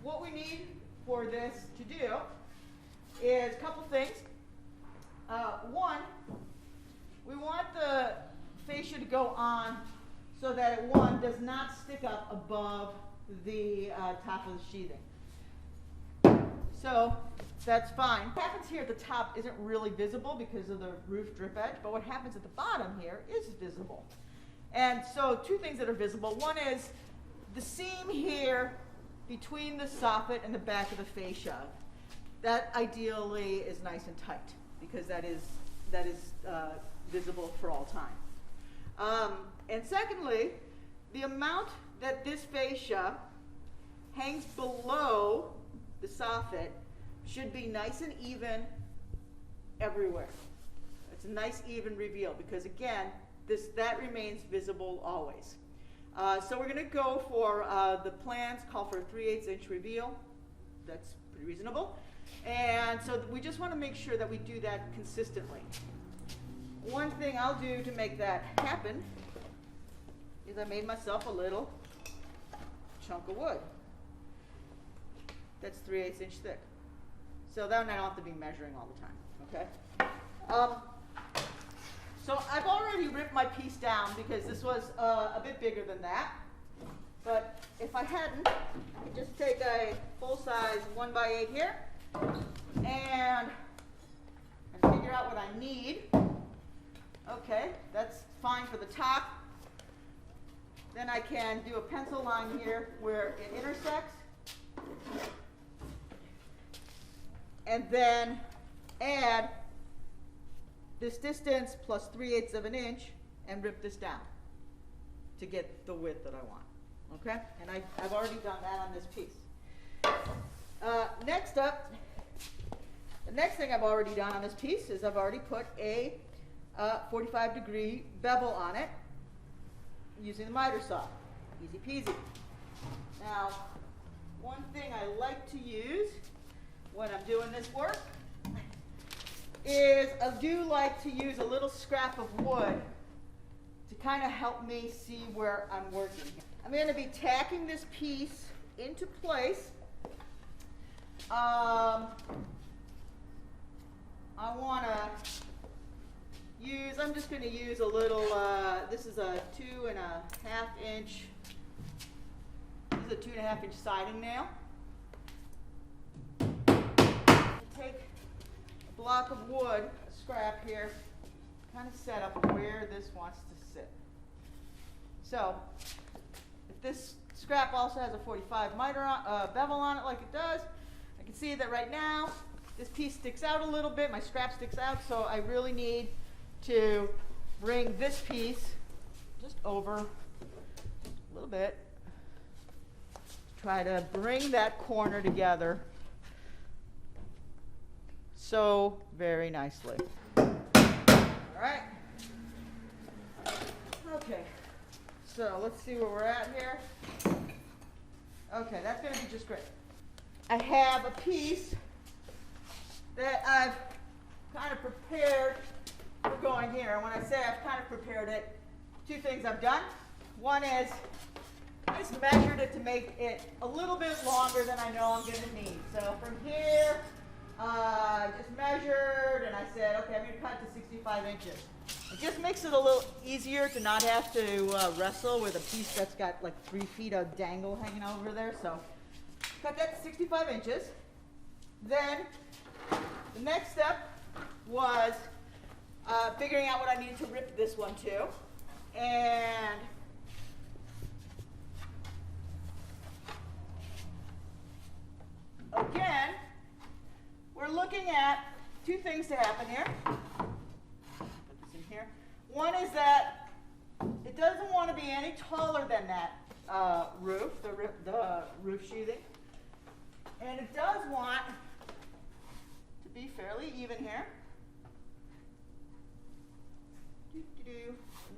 what we need for this to do is a couple things. One, we want the fascia to go on so that it, one, does not stick up above the top of the sheathing. So that's fine. What happens here at the top isn't really visible because of the roof drip edge, but what happens at the bottom here is visible. And so two things that are visible. One is the seam here between the soffit and the back of the fascia. That ideally is nice and tight because that is visible for all time. And secondly, the amount that this fascia hangs below the soffit should be nice and even everywhere. It's a nice even reveal because again, that remains visible always. So we're going to go for the plans call for a 3/8 inch reveal. That's pretty reasonable. And so we just want to make sure that we do that consistently. One thing I'll do to make that happen is I made myself a little chunk of wood. That's 3/8 inch thick. So then I don't have to be measuring all the time, okay? So I've already ripped my piece down because this was a bit bigger than that. But if I hadn't, I could just take a full-size 1x8 here and figure out what I need. Okay, that's fine for the top. Then I can do a pencil line here where it intersects. And then add this distance plus 3/8 of an inch and rip this down to get the width that I want. Okay? And I've already done that on this piece. Next up, the next thing I've already done on this piece is I've already put a 45-degree bevel on it using the miter saw. Easy peasy. Now, one thing I like to use when I'm doing this work is I do like to use a little scrap of wood to kind of help me see where I'm working. I'm going to be tacking this piece into place. I want to use, I'm just going to use a little, this is a 2.5 inch, this is a 2.5 inch siding nail. Take a block of wood, a scrap here, kind of set up where this wants to sit. So, if this scrap also has a 45 miter bevel on it like it does, I can see that right now this piece sticks out a little bit, my scrap sticks out, so I really need to bring this piece just over a little bit. Try to bring that corner together so very nicely. All right. Okay. So let's see where we're at here. Okay, that's going to be just great. I have a piece that I've kind of prepared for going here. And when I say I've kind of prepared it, two things I've done. One is I just measured it to make it a little bit longer than I know I'm going to need. So from here, I just measured and I said, okay, I'm going to cut to 65 inches. It just makes it a little easier to not have to wrestle with a piece that's got like 3 feet of dangle hanging over there. So cut that to 65 inches. Then the next step was figuring out what I needed to rip this one to. And again, we're looking at two things to happen here. Put this in here. One is that it doesn't want to be any taller than that roof, the roof sheathing. And it does want to be fairly even here.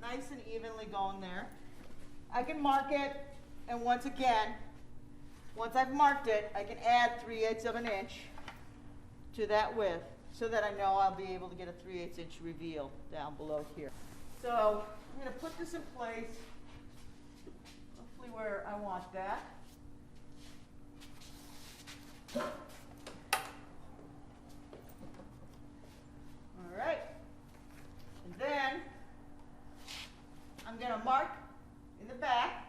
Nice and evenly going there. I can mark it, and once again, once I've marked it, I can add 3/8 of an inch to that width so that I know I'll be able to get a 3/8 inch reveal down below here. So I'm going to put this in place, hopefully where I want that. All right. And then I'm going to mark in the back.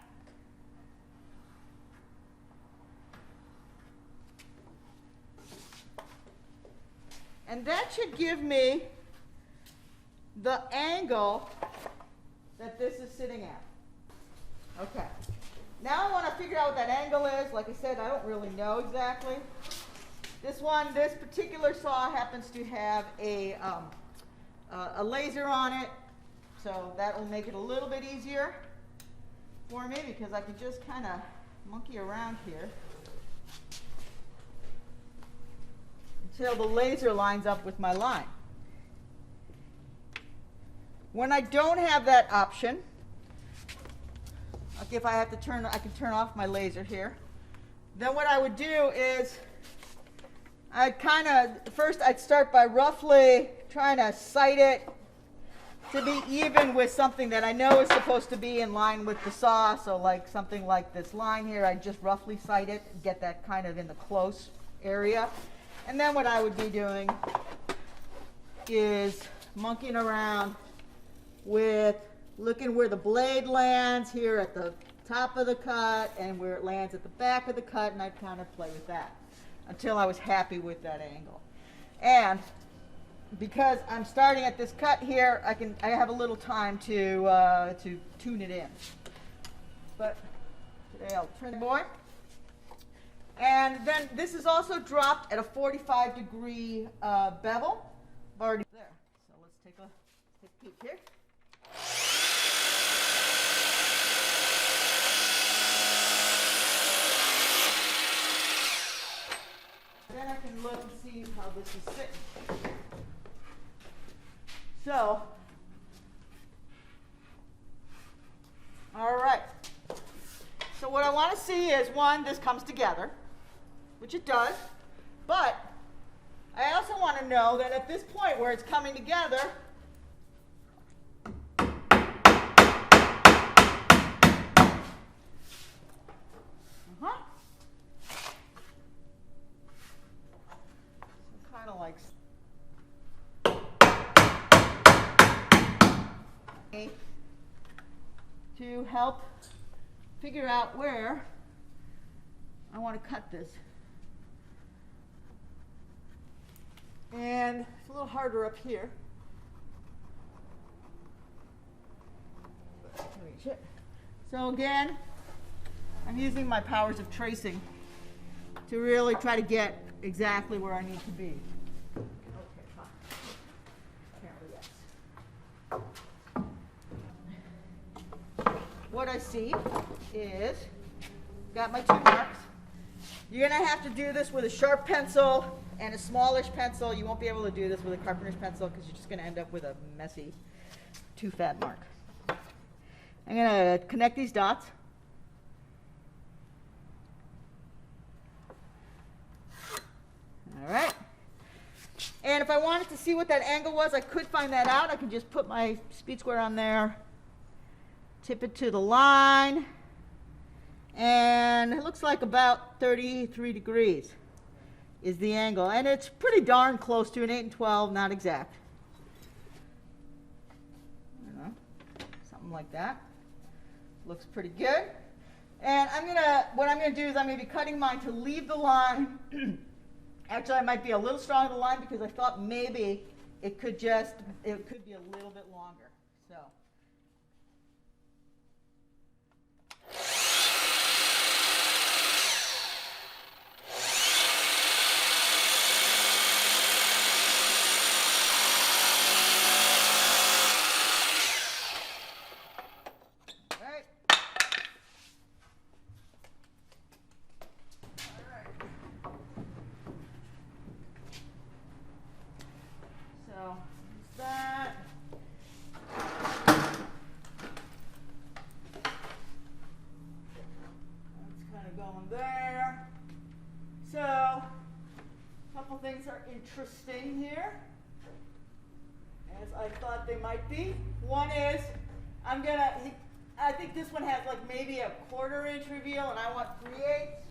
And that should give me the angle that this is sitting at. Okay. Now I want to figure out what that angle is. Like I said, I don't really know exactly. This particular saw happens to have a laser on it, so that will make it a little bit easier for me because I can just kind of monkey around here until the laser lines up with my line. When I don't have that option, like if I have to turn, I can turn off my laser here. Then what I would do is first I'd start by roughly trying to sight it to be even with something that I know is supposed to be in line with the saw. So like something like this line here, I'd just roughly sight it, get that kind of in the close area. And then what I would be doing is monkeying around with looking where the blade lands here at the top of the cut and where it lands at the back of the cut, and I'd kind of play with that until I was happy with that angle. And because I'm starting at this cut here, I have a little time to tune it in. But today I'll trim the boy. And then this is also dropped at a 45-degree bevel. Already there. So let's take a peek here. Then I can look and see how this is sitting. So, all right. So what I want to see is, one, this comes together, which it does, but I also want to know that at this point where it's coming together, kind of like to help figure out where I want to cut this. And it's a little harder up here. But I can reach it. So again, I'm using my powers of tracing to really try to get exactly where I need to be. Okay, fine. Apparently, yes. What I see is, got my 2 marks. You're going to have to do this with a sharp pencil and a smallish pencil. You won't be able to do this with a carpenter's pencil because you're just going to end up with a messy, too fat mark. I'm going to connect these dots. All right. And if I wanted to see what that angle was, I could find that out. I can just put my speed square on there, tip it to the line, and it looks like about 33 degrees is the angle. And it's pretty darn close to an 8 and 12, not exact. You know, something like that. Looks pretty good. And what I'm gonna do is I'm gonna be cutting mine to leave the line. Actually, I might be a little strong on the line because I thought maybe it could be a little bit longer. So. There. So, a couple things are interesting here, as I thought they might be. One is, I think this one has like maybe a 1/4 inch reveal, and I want 3/8.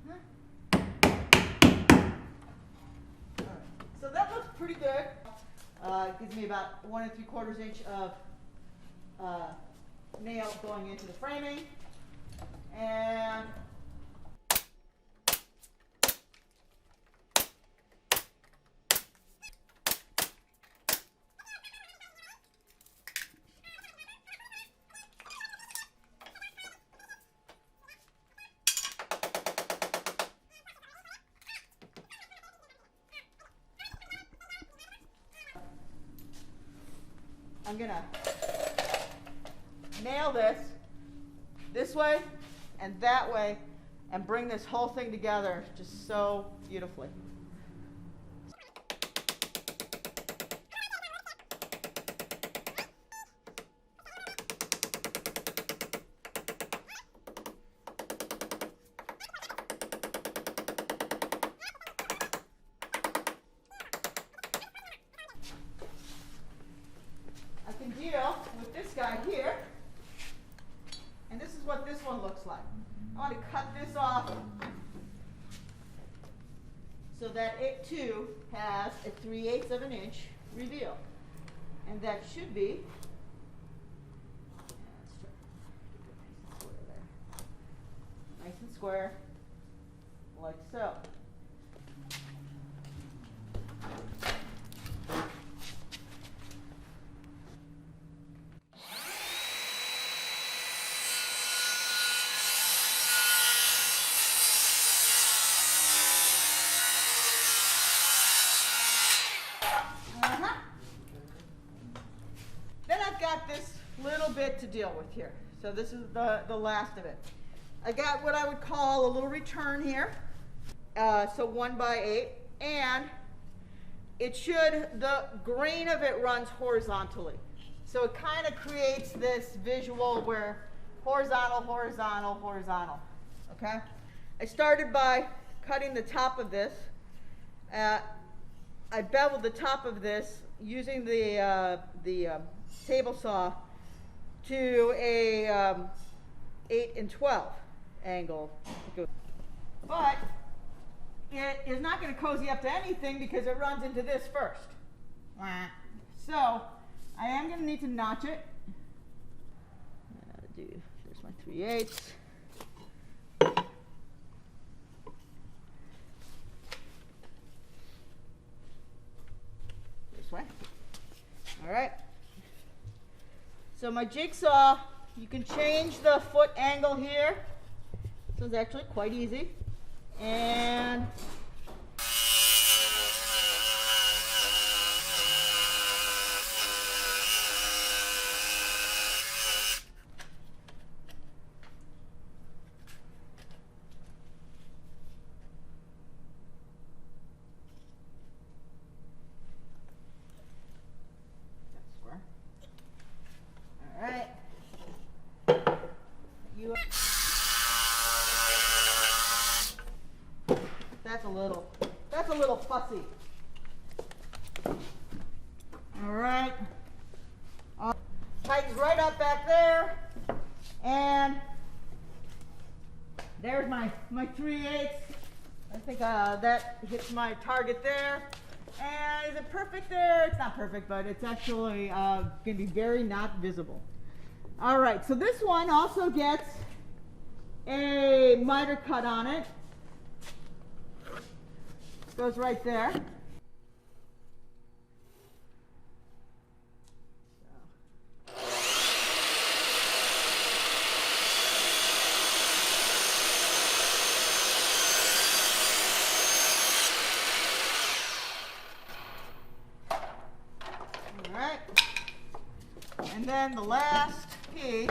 pretty good. It gives me about 1 3/4 inch of nail going into the framing. And I'm gonna nail this way and that way and bring this whole thing together just so beautifully. I can deal with this guy here, and this is what this one looks like. I want to cut this off so that it too has a 3/8 of an inch reveal, and that should be, nice and square, like so. Then I've got this little bit to deal with here. So this is the last of it. I got what I would call a little return here. So 1/8, and it should, the grain of it runs horizontally. So it kind of creates this visual where horizontal, horizontal, horizontal, okay? I started by cutting the top of this. I beveled the top of this using the table saw to a 8 12 angle. But it is not going to cozy up to anything because it runs into this first. So I am going to need to notch it. Here's my 3/8. This way. All right. So my jigsaw, you can change the foot angle here. This is actually quite easy. And square. All right. That's a little fussy. All right. Tightens right up back there, and there's my 3/8. I think that hits my target there. And is it perfect there? It's not perfect, but it's actually going to be very not visible. All right, so this one also gets a miter cut on it. Goes right there. All right. And then the last piece .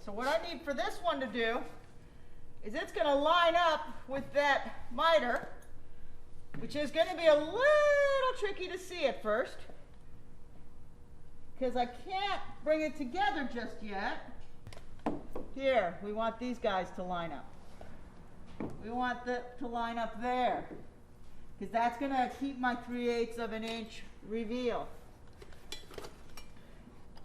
So what I need for this one to do is it's going to line up with that miter, which is going to be a little tricky to see at first because I can't bring it together just yet. Here, we want these guys to line up. We want it to line up there because that's going to keep my 3/8 of an inch reveal.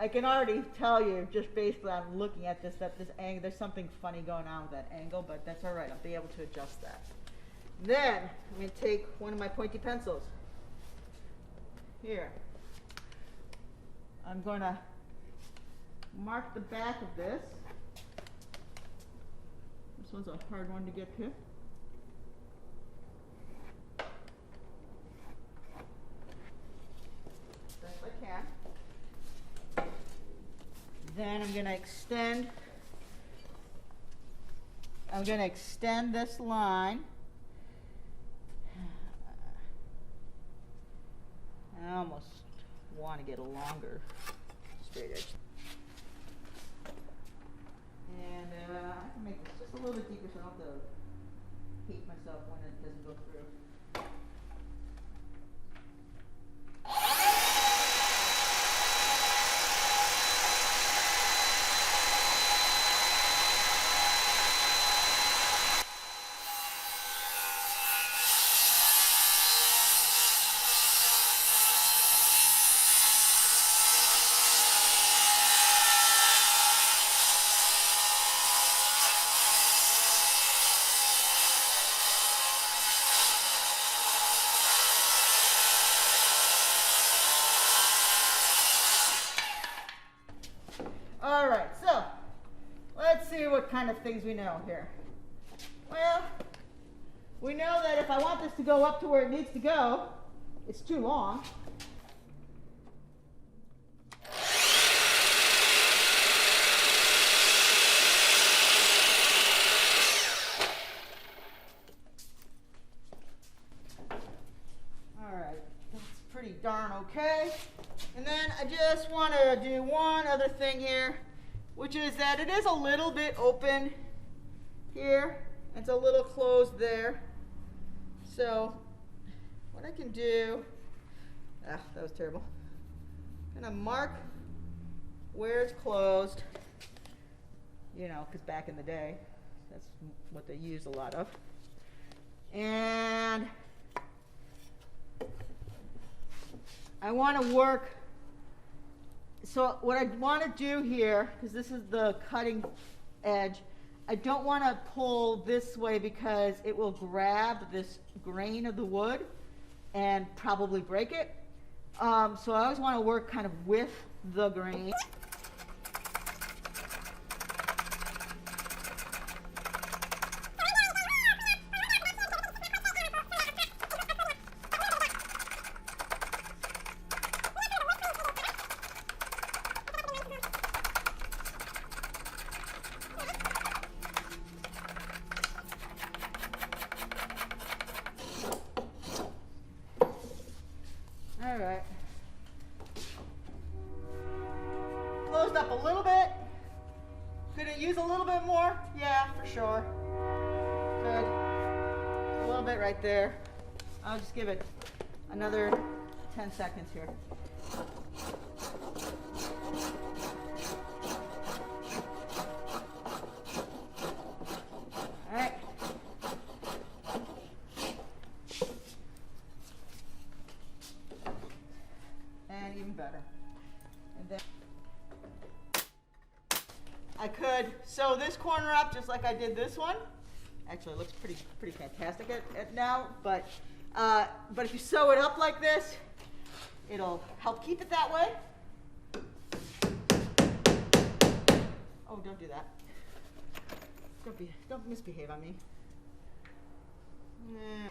I can already tell you just based on looking at this that this angle, there's something funny going on with that angle, but that's all right. I'll be able to adjust that. Then I'm going to take one of my pointy pencils. Here. I'm going to mark the back of this. This one's a hard one to get to. Best I can. Then I'm going to extend this line. I almost want to get a longer straight edge. And I can make this just a little bit deeper so I don't have to hate myself when it doesn't go through. All right, so let's see what kind of things we know here. Well, we know that if I want this to go up to where it needs to go, it's too long. All right, that's pretty darn okay. And then I just want to do one other thing here, which is that it is a little bit open here. It's a little closed there. So what I can do, that was terrible. I'm going to mark where it's closed, you know, because back in the day, that's what they used a lot of. And I want to work. So what I want to do here, because this is the cutting edge, I don't want to pull this way because it will grab this grain of the wood and probably break it. So I always want to work kind of with the grain. All right. Closed up a little bit. Could it use a little bit more? Yeah, for sure. Good. A little bit right there. I'll just give it another 10 seconds here. All right. And even better. And then I could sew this corner up just like I did this one. Actually, it looks pretty fantastic at now, but if you sew it up like this, it'll help keep it that way. Oh, don't do that. Don't misbehave on me. Nah.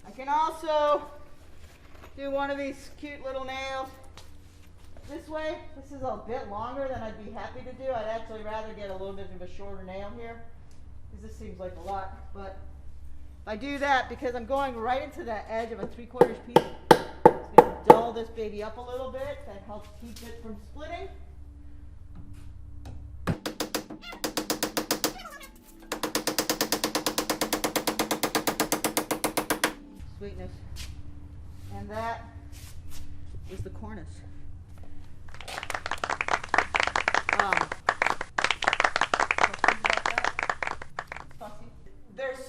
I can also do one of these cute little nails this way. This is a bit longer than I'd be happy to do. I'd actually rather get a little bit of a shorter nail here because this seems like a lot. But if I do that, because I'm going right into the edge of a 3/4 piece, it's going to dull this baby up a little bit. That helps keep it from splitting. Sweetness. And that is the cornice. There's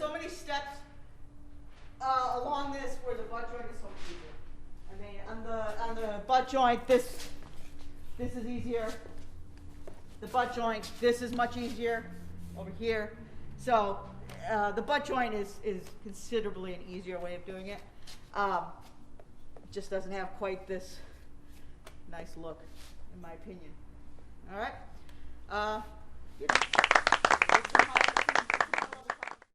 butt joint is so much easier. I mean, on the butt joint, this is easier. The butt joint, this is much easier over here. So the butt joint is considerably an easier way of doing it. It just doesn't have quite this nice look, in my opinion. All right.